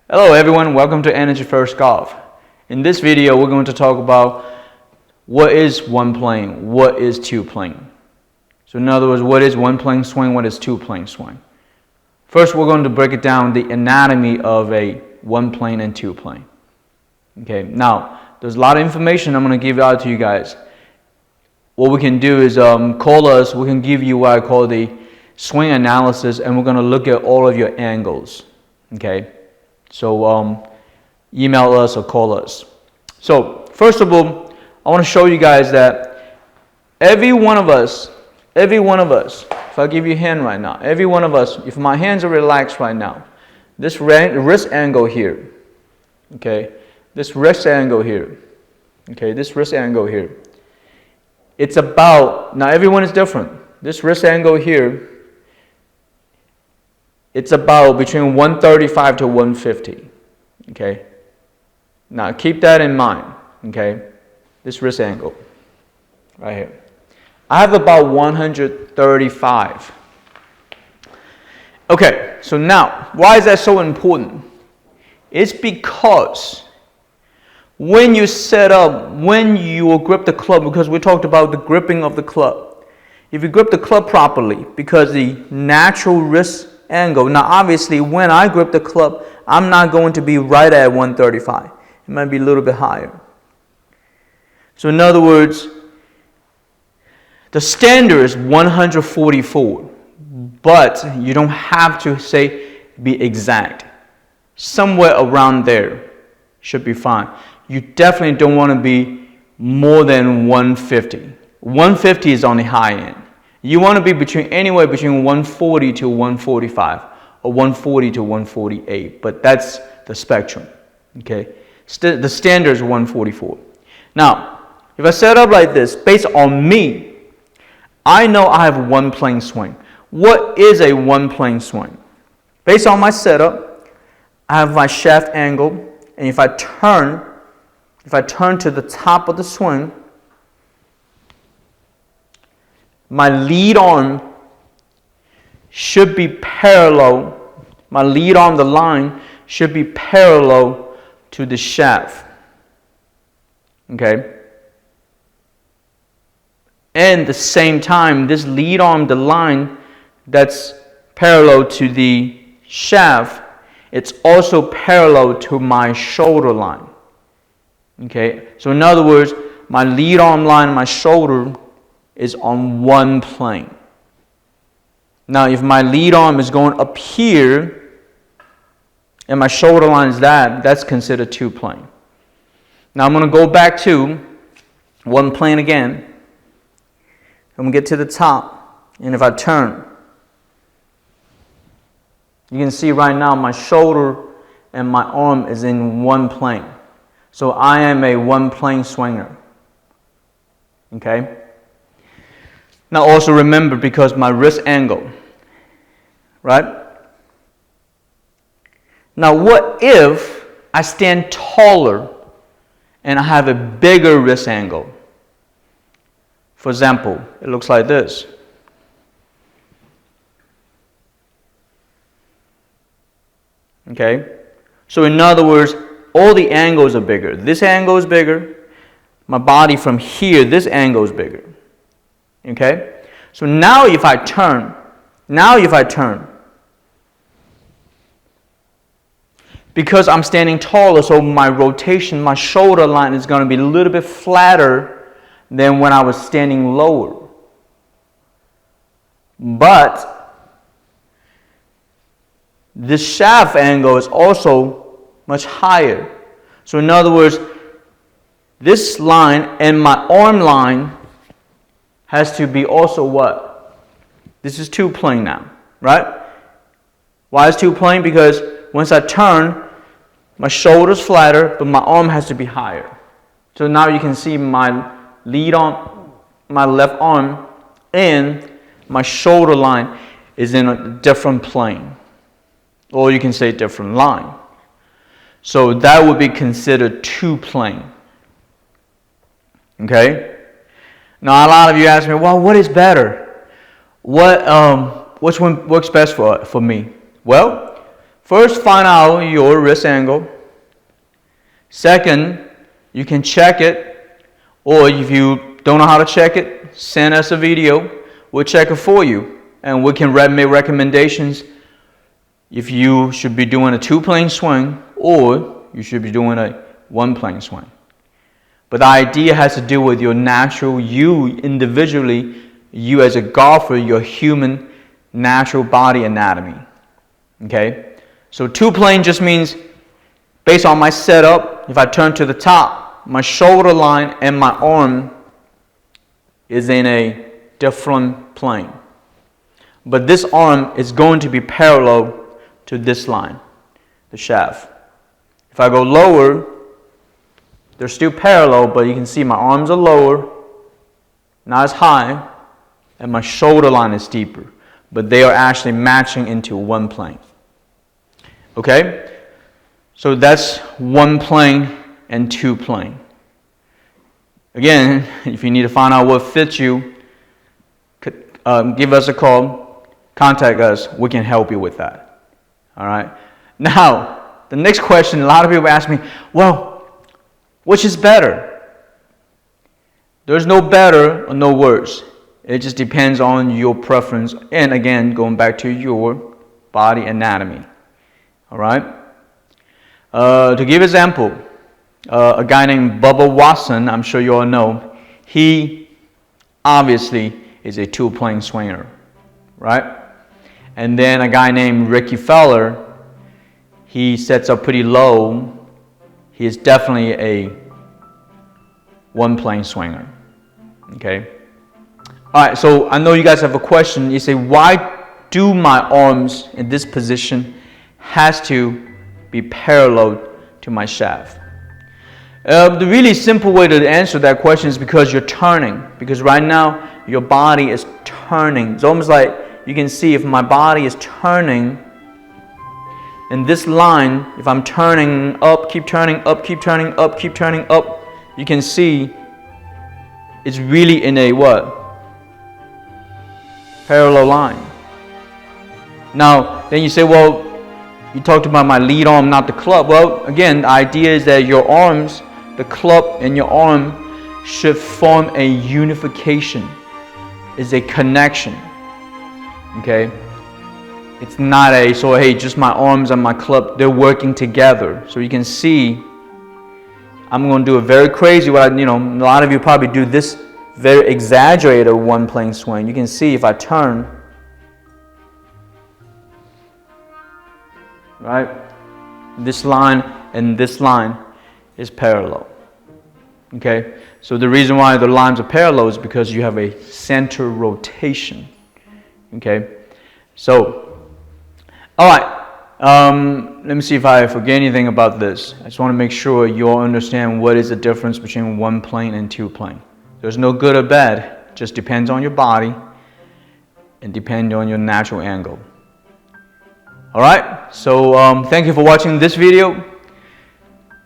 Hello everyone, welcome to Energy First Golf. In this video, we're going to talk about what is one plane, what is two plane. So in other words, what is one plane swing, what is two plane swing. First, we're going to break it down the anatomy of a one plane and two plane. Okay, now there's a lot of information I'm going to give out to you guys. What we can do is call us, we can give you what I call the swing analysis, and we're going to look at all of your angles. Okay. So email us or call us. So first of all, I want to show you guys that every one of us, if I give you a hand right now, every one of us, if my hands are relaxed right now, this wrist angle here, okay, this wrist angle here, okay, this wrist angle here, it's about, now everyone is different. This wrist angle here, it's about between 135 to 150, okay? Now keep that in mind, okay? This wrist angle, right here. I have about 135. Okay, so now, why is that so important? It's because when you set up, when you will grip the club, because we talked about the gripping of the club. If you grip the club properly, because the natural wrist angle. Now obviously when I grip the club, I'm not going to be right at 135. It might be a little bit higher. So in other words, the standard is 144, but you don't have to say be exact. Somewhere around there should be fine. You definitely don't want to be more than 150. 150 is on the high end. You want to be anywhere between 140 to 145 or 140 to 148, but that's the spectrum, okay? The standard is 144. Now, if I set up like this, based on me, I know I have one plane swing. What is a one plane swing? Based on my setup, I have my shaft angle, and if I turn to the top of the swing, my lead arm should be parallel. My lead arm, the line, should be parallel to the shaft. Okay? And at the same time, this lead arm, the line that's parallel to the shaft, it's also parallel to my shoulder line. Okay? So in other words, my lead arm line, my shoulder is on one plane. Now, if my lead arm is going up here and my shoulder line is that's considered two plane. Now, I'm going to go back to one plane again. I'm going to get to the top, and if I turn, you can see right now my shoulder and my arm is in one plane. So I am a one plane swinger. Okay? Now also remember, because my wrist angle, right? Now what if I stand taller and I have a bigger wrist angle? For example, it looks like this. Okay? So in other words, all the angles are bigger. This angle is bigger. My body from here, this angle is bigger. Okay? So now if I turn, because I'm standing taller, so my rotation, my shoulder line is going to be a little bit flatter than when I was standing lower. But this shaft angle is also much higher. So in other words, this line and my arm line has to be also what? This is two plane now, right? Why is two plane? Because once I turn, my shoulder's flatter, but my arm has to be higher. So now you can see my lead arm, my left arm, and my shoulder line is in a different plane. Or you can say different line. So that would be considered two plane. Okay? Now a lot of you ask me, well, what is better? Which one works best for me? Well, First, find out your wrist angle. Second, you can check it, or if you don't know how to check it, send us a video. We'll check it for you, and we can make recommendations if you should be doing a 2-plane swing or you should be doing a 1-plane swing. But the idea has to do with your natural, you individually, you as a golfer, your human natural body anatomy. Okay? So 2-plane just means, based on my setup, if I turn to the top, my shoulder line and my arm is in a different plane. But this arm is going to be parallel to this line, the shaft. If I go lower, they're still parallel, but you can see my arms are lower, not as high, and my shoulder line is deeper. But they are actually matching into one plane. Okay? So that's 1-plane and 2-plane. Again, if you need to find out what fits you, give us a call, contact us, we can help you with that. All right? Now, the next question, a lot of people ask me, well, which is better? There's no better or no worse. It just depends on your preference. And again, going back to your body anatomy. All right? To give example, a guy named Bubba Watson, I'm sure you all know, he obviously is a 2-plane swinger, right? And then a guy named Ricky Feller, he sets up pretty low. He is definitely a 1-plane swinger, okay? All right, so I know you guys have a question. You say, why do my arms in this position has to be parallel to my shaft? The really simple way to answer that question is because you're turning. Because right now, your body is turning. It's almost like you can see if my body is turning, and this line, if I'm turning up, keep turning up, keep turning up, keep turning up, you can see it's really in a what? Parallel line. Now, then you say, well, you talked about my lead arm, not the club. Well, again, the idea is that your arms, the club and your arm should form a unification. It's a connection. Okay? It's not a, so hey, just my arms and my club, they're working together. So you can see, I'm going to do a very crazy, a lot of you probably do this very exaggerated 1-plane swing. You can see if I turn, right, this line and this line is parallel. Okay? So the reason why the lines are parallel is because you have a center rotation. Okay? So, all right, let me see if I forget anything about this. I just want to make sure you all understand what is the difference between 1-plane and 2-plane. There's no good or bad. It just depends on your body and depends on your natural angle. All right, so thank you for watching this video.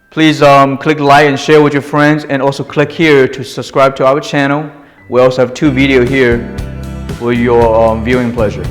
Please click like and share with your friends, and also click here to subscribe to our channel. We also have 2 videos here for your viewing pleasure.